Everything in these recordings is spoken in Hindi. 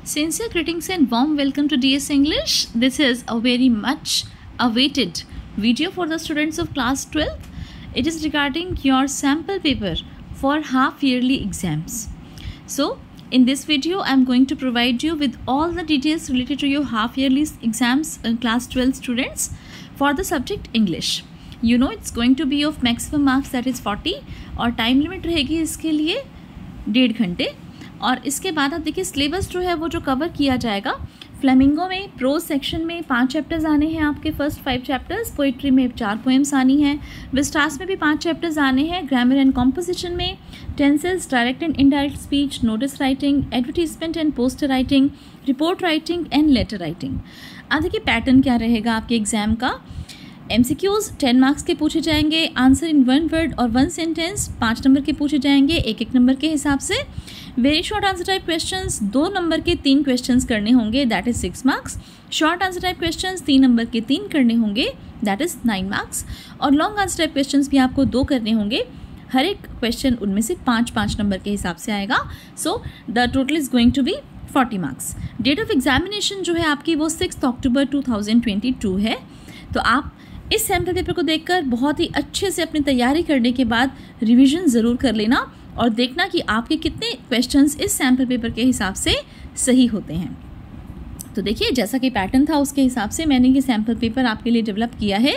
Sincere greetings and warm welcome to DS English. This is a very much awaited video for the students of class 12th. It is regarding your sample paper for half yearly exams. So in this video I am going to provide you with all the details related to your half yearly exams class 12 students for the subject English. You know it's going to be of maximum marks, that is 40, और टाइम लिमिट रहेगी इसके लिए 1.5 घंटे। और इसके बाद आप देखिए सिलेबस जो है वो जो कवर किया जाएगा, फ्लेमिंगो में प्रोज सेक्शन में 5 चैप्टर्स आने हैं आपके, फर्स्ट 5 चैप्टर्स, पोइट्री में 4 पोएम्स आनी हैं, विस्टास में भी 5 चैप्टर्स आने हैं, ग्रामर एंड कॉम्पोजिशन में, tenses, direct and indirect speech, notice writing, advertisement and poster writing, report writing and later writing. अब देखिए पैटर्न क्या रहेगा आपके एग्जाम का। MCQs 10 मार्क्स के पूछे जाएंगे, आंसर इन 1 वर्ड और 1 सेंटेंस 5 नंबर के पूछे जाएंगे, एक नंबर के हिसाब से। Very short answer type questions 2 number के 3 क्वेश्चंस करने होंगे, that is 6 marks. Short answer type questions 3 number के 3 करने होंगे, दैट इज 9 मार्क्स। और लॉन्ग आंसर टाइप क्वेश्चंस भी आपको 2 करने होंगे, हर एक क्वेश्चन उनमें से 5-5 नंबर के हिसाब से आएगा। So the total is going to be 40 marks. Date of examination जो है आपकी वो 6 अक्टूबर 2022 है। तो आप इस सैम्पल पेपर को देखकर बहुत ही अच्छे से अपनी तैयारी करने के बाद रिवीजन ज़रूर कर लेना और देखना कि आपके कितने क्वेश्चंस इस सैम्पल पेपर के हिसाब से सही होते हैं। तो देखिए जैसा कि पैटर्न था उसके हिसाब से मैंने ये सैम्पल पेपर आपके लिए डेवलप किया है।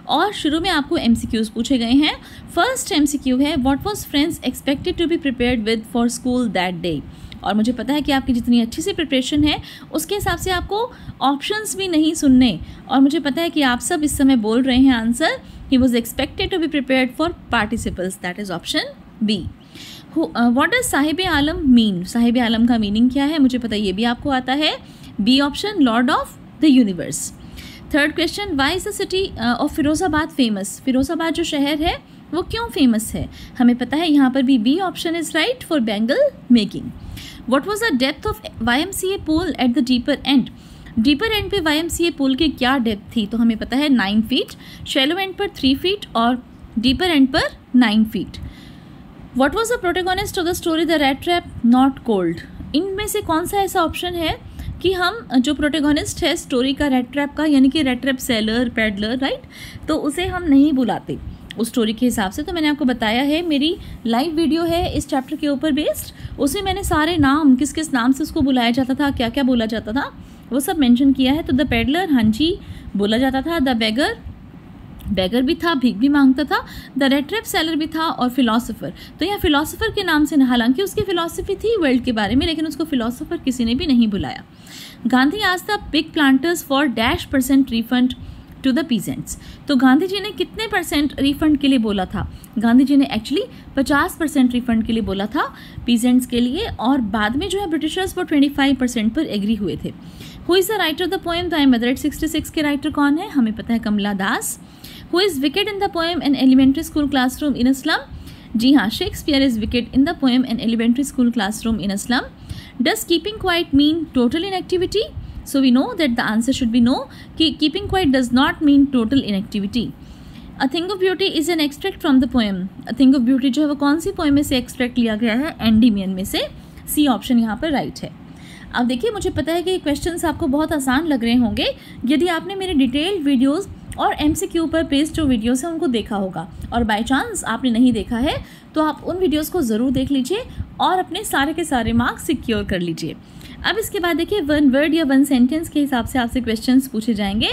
और शुरू में आपको MCQs पूछे गए हैं। फर्स्ट MCQ है, what was friends expected to be prepared with for school that day. और मुझे पता है कि आपकी जितनी अच्छी सी प्रिपरेशन है उसके हिसाब से आपको ऑप्शंस भी नहीं सुनने, और मुझे पता है कि आप सब इस समय बोल रहे हैं answer, he was expected to be prepared for participles, that is option B. What does Sahib Alam mean. Sahib Alam का मीनिंग क्या है मुझे पता है, ये भी आपको आता है, B option, lord of the universe. Third question, why is the city of Firozabad famous. Firozabad जो शहर है वो क्यों फेमस है, हमें पता है, यहाँ पर भी B option is right, for bangle making. What was the depth of YMCA pool at the deeper end? Deeper and पे YMCA pool की क्या डेप्थ थी, तो हमें पता है 9 फीट, शैलो एंड पर 3 फीट और डीपर एंड पर 9 feet. What was the protagonist of the story The Rat Trap Not Cold? इनमें से कौन सा ऐसा ऑप्शन है कि हम जो प्रोटेगोनिस्ट है स्टोरी का रेट ट्रैप का, यानी कि rate trap seller peddler, right, तो उसे हम नहीं बुलाते उस स्टोरी के हिसाब से। तो मैंने आपको बताया है, मेरी लाइव वीडियो है इस चैप्टर के ऊपर बेस्ड, उसमें मैंने सारे नाम, किस किस नाम से उसको बुलाया जाता था, क्या क्या बोला जाता था, वो सब मेंशन किया है। तो द पेडलर, हाँ जी, बोला जाता था। द बेगर, बेगर भी था, भीख भी मांगता था। द रेट ट्रैप सेलर भी था, और फिलोसोफर, तो यहाँ फिलोसोफर के नाम से, हालांकि उसकी फिलोसफी थी वर्ल्ड के बारे में, लेकिन उसको फिलोसोफर किसी ने भी नहीं बुलाया। गांधी आज the big planters for -% refund to the peasants. तो गांधी जी ने कितने % रिफंड के लिए बोला था, गांधी जी ने एक्चुअली 50% रिफंड के लिए बोला था पीजेंट्स के लिए, और बाद में जो है ब्रिटिशर्स वो 25% पर एग्री हुए थे। Who is the writer of the poem the mother at 66 के राइटर कौन है, हमें पता है, Kamala Das. Who is wicked in the poem an elementary school classroom in slum. जी हाँ, Shakespeare is wicked in the poem an elementary school classroom in slum. Does keeping quiet mean total inactivity. So we know that the answer should be no, कि keeping quiet does not mean total inactivity. A thing of beauty is an extract from the poem. A thing of beauty जो है वो कौन सी पोएम में से एक्सट्रैक्ट लिया गया है, एंडीमियन में से, सी ऑप्शन यहाँ पर राइट है। अब देखिए मुझे पता है कि क्वेश्चंस आपको बहुत आसान लग रहे होंगे यदि आपने मेरे डिटेल्ड वीडियोस और MCQ पर बेस्ड जो वीडियोस हैं उनको देखा होगा, और बाय चांस आपने नहीं देखा है तो आप उन वीडियोस को ज़रूर देख लीजिए और अपने सारे के सारे मार्क्स सिक्योर कर लीजिए। अब इसके बाद देखिए 1 वर्ड या 1 सेंटेंस के हिसाब से आपसे क्वेश्चंस पूछे जाएंगे।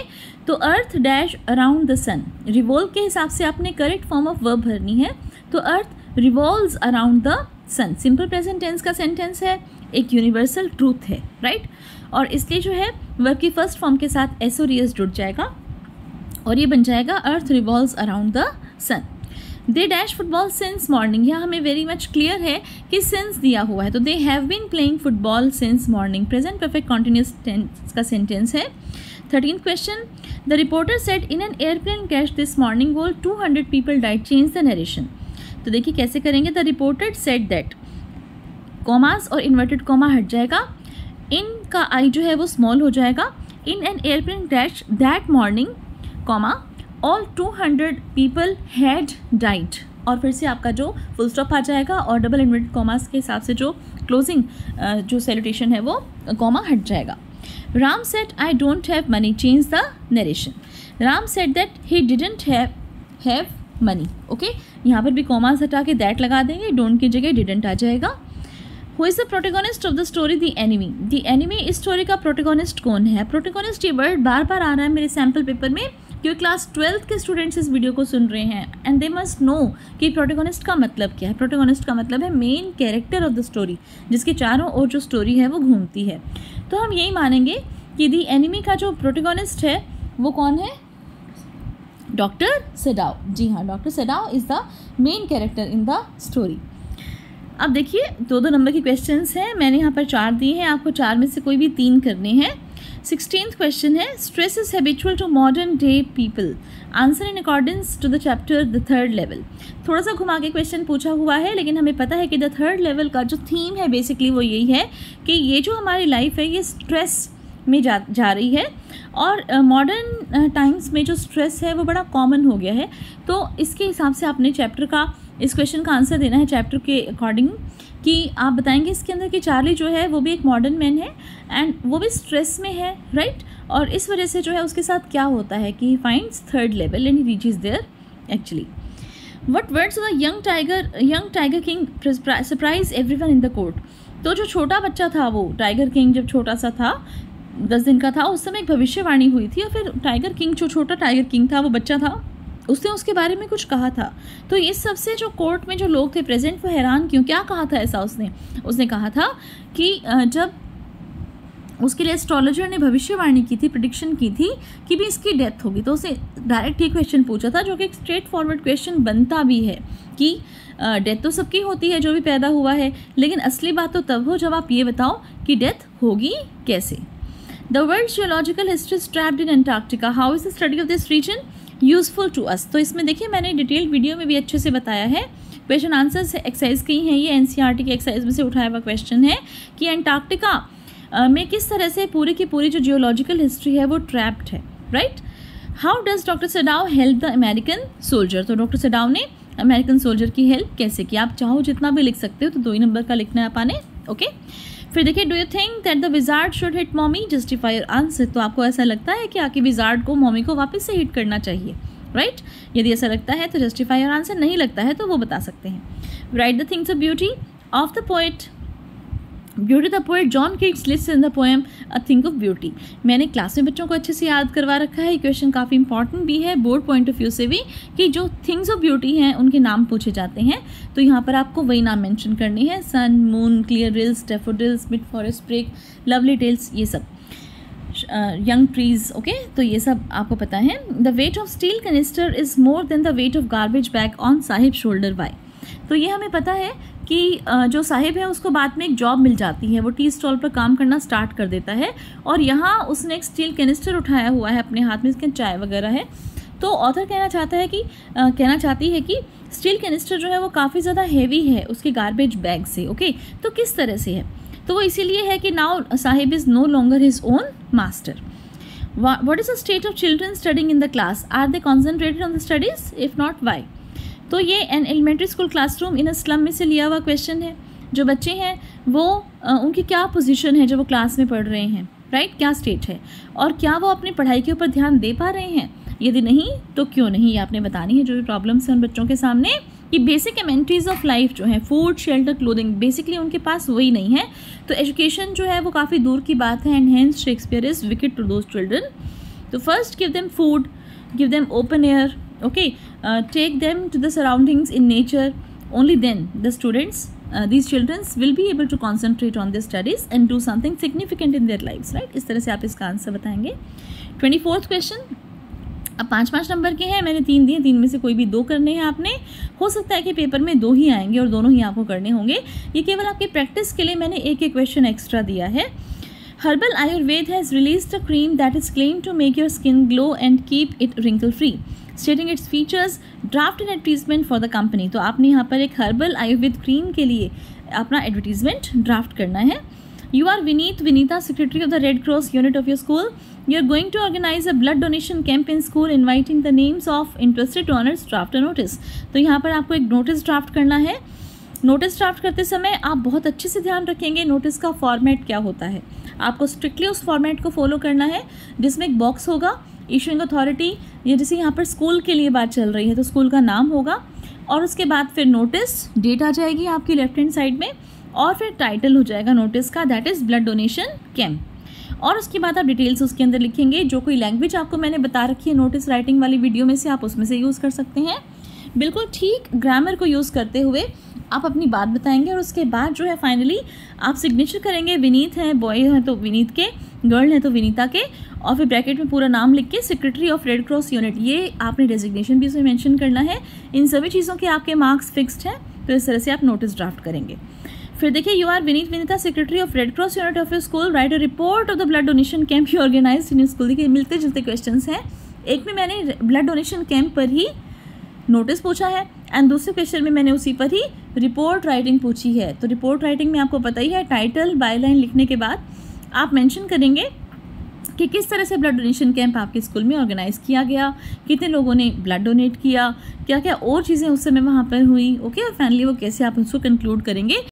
तो earth dash around the sun, revolve के हिसाब से आपने करेक्ट फॉर्म ऑफ वर्ब भरनी है। तो earth revolves around the sun, simple present tense का सेंटेंस है, एक यूनिवर्सल ट्रूथ है, राइट, और इसलिए जो है वर्ब की फर्स्ट फॉर्म के साथ एस और एस जुड़ जाएगा और ये बन जाएगा earth revolves around the sun. They dash football since morning, यहाँ हमें वेरी मच क्लियर है कि सिंस दिया हुआ है, तो they have been playing football since morning, present perfect continuous tense का सेंटेंस है। 13th question, the reporter said in an airplane crash this morning all 200 people died, change the narration. तो देखिए कैसे करेंगे, the reporter said that, commas और इन्वर्टेड कॉमा हट जाएगा, इन का आई जो है वो स्मॉल हो जाएगा, इन an airplane crash that morning, comma, all 200 people had died, और फिर से आपका जो फुल स्टॉप आ जाएगा और डबल इन्वर्टेड कॉमास के हिसाब से जो क्लोजिंग जो सैल्यूटेशन है वो कॉमा हट जाएगा. Ram said I don't have money, change the narration. Ram said that he didn't have money. Okay, यहाँ पर भी कॉमास हटा के दैट लगा देंगे, डोंट की जगह डिडंट आ जाएगा. Who is the protagonist of the story? The enemy. The enemy इस स्टोरी का प्रोटेगोनिस्ट कौन है? प्रोटेगोनिस्ट ये वर्ड बार बार आ रहा है मेरे सैम्पल पेपर में, क्योंकि क्लास 12th के स्टूडेंट्स इस वीडियो को सुन रहे हैं एंड दे मस्ट नो कि प्रोटेगोनिस्ट का मतलब क्या है. प्रोटेगोनिस्ट का मतलब है main character of the story, जिसके चारों ओर जो स्टोरी है वो घूमती है. तो हम यही मानेंगे कि दी एनिमी का जो प्रोटेगोनिस्ट है वो कौन है? Doctor Sadao. जी हाँ, doctor Sadao is the main character in the story. अब देखिए 2-2 नंबर के क्वेश्चंस हैं. मैंने यहाँ पर 4 दिए हैं, आपको 4 में से कोई भी 3 करने हैं. 16th क्वेश्चन है, stress is habitual to modern day people, answer in accordance to the chapter the third level. थोड़ा सा घुमा के क्वेश्चन पूछा हुआ है, लेकिन हमें पता है कि द थर्ड लेवल का जो थीम है बेसिकली वो यही है कि ये जो हमारी लाइफ है ये स्ट्रेस में जा रही है और मॉडर्न टाइम्स में जो स्ट्रेस है वो बड़ा कॉमन हो गया है. तो इसके हिसाब से आपने चैप्टर का इस क्वेश्चन का आंसर देना है चैप्टर के अकॉर्डिंग, कि आप बताएंगे इसके अंदर कि चार्ली जो है वो भी एक मॉडर्न मैन है एंड वो भी स्ट्रेस में है, राइट. और इस वजह से जो है उसके साथ क्या होता है कि he finds third level and he reaches there actually. What words of the young tiger king surprise everyone in the court. तो जो छोटा बच्चा था वो टाइगर किंग जब छोटा सा था 10 दिन का था, उस समय एक भविष्यवाणी हुई थी और फिर टाइगर किंग जो छोटा टाइगर किंग था वो बच्चा था, उसने उसके बारे में कुछ कहा था. तो इस सबसे जो कोर्ट में जो लोग थे प्रेजेंट वो हैरान क्यों, क्या कहा था ऐसा? उसने कहा था कि जब उसके लिए एस्ट्रोलॉजर ने भविष्यवाणी की थी, प्रेडिक्शन की थी कि भी इसकी डेथ होगी, तो उसने डायरेक्ट ही क्वेश्चन पूछा था, जो कि एक स्ट्रेट फॉरवर्ड क्वेश्चन बनता भी है कि डेथ तो सबकी होती है जो भी पैदा हुआ है, लेकिन असली बात तो तब हो जब आप ये बताओ कि डेथ होगी कैसे. The world geological history is trapped in Antarctica, how is the study of this region useful to us. तो इसमें देखिए मैंने डिटेल्ड वीडियो में भी अच्छे से बताया है. क्वेश्चन आंसर्स एक्सरसाइज की हैं, ये एनसीईआरटी की एक्सरसाइज में से उठाया हुआ क्वेश्चन है कि अंटार्कटिका में किस तरह से पूरी की पूरी जो जियोलॉजिकल हिस्ट्री है वो ट्रैप्ड है, right. How does doctor Sadao help the American soldier. तो डॉक्टर सेडाओ ने अमेरिकन सोल्जर की हेल्प कैसे की? आप चाहो जितना भी लिख सकते हो, तो 2 ही नंबर का लिखना है आपने. ओके, फिर देखिए, do you think that the wizard should hit mommy, justify your answer. तो आपको ऐसा लगता है कि आके विजार्ड को मॉमी को वापस से हिट करना चाहिए, राइट. यदि ऐसा लगता है तो जस्टिफाई योर आंसर, नहीं लगता है तो वो बता सकते हैं. Right the things of beauty of the poet. Beauty the poet John Keats list in the poem a thing of beauty. मैंने क्लास में बच्चों को अच्छे से याद करवा रखा है. ये क्वेश्चन काफ़ी इंपॉर्टेंट भी है बोर्ड पॉइंट ऑफ व्यू से भी, कि जो थिंग्स ऑफ ब्यूटी हैं उनके नाम पूछे जाते हैं. तो यहाँ पर आपको वही नाम मेंशन करने हैं, sun, moon, clear rills, daffodils, mid forest brake, lovely tales, ये सब, यंग ट्रीज. ओके, तो ये सब आपको पता है. The weight of steel canister is more than the weight of garbage bag on Saheb shoulder. Bye. तो ये हमें पता है कि जो साहिब है उसको बाद में एक जॉब मिल जाती है, वो टी स्टॉल पर काम करना स्टार्ट कर देता है और यहाँ उसने एक स्टील कैनिस्टर उठाया हुआ है अपने हाथ में, इसके चाय वगैरह है. तो ऑथर कहना चाहती है कि स्टील कैनिस्टर जो है वो काफ़ी ज़्यादा हैवी है उसके गार्बेज बैग से. ओके, तो किस तरह से है? तो वो इसीलिए है कि now Saheb is no longer his own master. What is the state of children studying in the class? Are they concentrated on the studies? If not, why? तो ये an elementary school classroom in a slum में से लिया हुआ क्वेश्चन है. जो बच्चे हैं वो उनकी क्या पोजीशन है जब वो क्लास में पढ़ रहे हैं, राइट, क्या स्टेट है, और क्या वो अपनी पढ़ाई के ऊपर ध्यान दे पा रहे हैं? यदि नहीं तो क्यों नहीं, ये आपने बतानी है. जो भी प्रॉब्लम्स हैं उन बच्चों के सामने, कि बेसिक एमेनिटीज़ ऑफ लाइफ जो है, फूड, शेल्टर, क्लोथिंग, बेसिकली उनके पास वही नहीं है. तो एजुकेशन जो है वो काफ़ी दूर की बात है. And hence Shakespeare is wicked to those children. तो first give them food, give them open air. Okay, take them to the surroundings in nature. Only then these children will be able to concentrate on their studies and do something significant in their lives, right? इस तरह से आप इसका आंसर बताएंगे. 24th question. अब 5 नंबर के हैं, मैंने 3 दिए, 3 में से कोई भी 2 करने हैं आपने. हो सकता है कि पेपर में 2 ही आएंगे और दोनों ही आपको करने होंगे. ये केवल आपकी प्रैक्टिस के लिए मैंने एक क्वेश्चन एक्स्ट्रा दिया है. Herbal Ayurveda has released a cream that is claimed to make your skin glow and keep it wrinkle free. Stating its features, draft an advertisement for the company. तो आपने यहाँ पर एक हर्बल आयुर्वेद क्रीम के लिए अपना एडवर्टीजमेंट ड्राफ्ट करना है. You are Vinita, secretary of the Red Cross unit of your school. You are going to organize a blood donation camp in school, inviting the names of interested donors. Draft a notice. तो यहाँ पर आपको एक नोटिस ड्राफ्ट करना है. नोटिस ड्राफ्ट करते समय आप बहुत अच्छे से ध्यान रखेंगे नोटिस का फॉर्मेट क्या होता है. आपको स्ट्रिक्टली उस फॉर्मेट को फॉलो करना है जिसमें एक बॉक्स होगा, इशूइंग अथॉरिटी, ये जैसे यहाँ पर स्कूल के लिए बात चल रही है तो स्कूल का नाम होगा, और उसके बाद फिर नोटिस डेट आ जाएगी आपकी लेफ्ट हैंड साइड में, और फिर टाइटल हो जाएगा नोटिस का, that is blood donation camp. और उसके बाद आप डिटेल्स उसके अंदर लिखेंगे. जो कोई लैंग्वेज आपको मैंने बता रखी है नोटिस राइटिंग वाली वीडियो में से, आप उसमें से यूज़ कर सकते हैं. बिल्कुल ठीक ग्रामर को यूज़ करते हुए आप अपनी बात बताएंगे, और उसके बाद जो है फाइनली आप सिग्नेचर करेंगे. विनीत है, बॉय है तो विनीत के, गर्ल है तो विनीता के, और फिर ब्रैकेट में पूरा नाम लिख के secretary of red cross unit, ये आपने डेजिग्नेशन भी उसमें मेंशन करना है. इन सभी चीज़ों के आपके मार्क्स फिक्स्ड हैं, तो इस तरह से आप नोटिस ड्राफ्ट करेंगे. फिर देखिए, you are Vinita, secretary of red cross unit of your school, write a report of the blood donation camp you organise in your school. देखिए मिलते जुलते क्वेश्चंस हैं. एक में मैंने ब्लड डोनेशन कैंप पर ही नोटिस पूछा है, एंड दूसरे क्वेश्चन में मैंने उसी पर ही रिपोर्ट राइटिंग पूछी है. तो रिपोर्ट राइटिंग में आपको पता ही है, टाइटल बायलाइन लिखने के बाद आप मेंशन करेंगे कि किस तरह से ब्लड डोनेशन कैंप आपके स्कूल में ऑर्गेनाइज किया गया, कितने लोगों ने ब्लड डोनेट किया, क्या क्या और चीज़ें उस समय वहाँ पर हुई. ओके, और फाइनली वो कैसे आप उसको कंक्लूड करेंगे.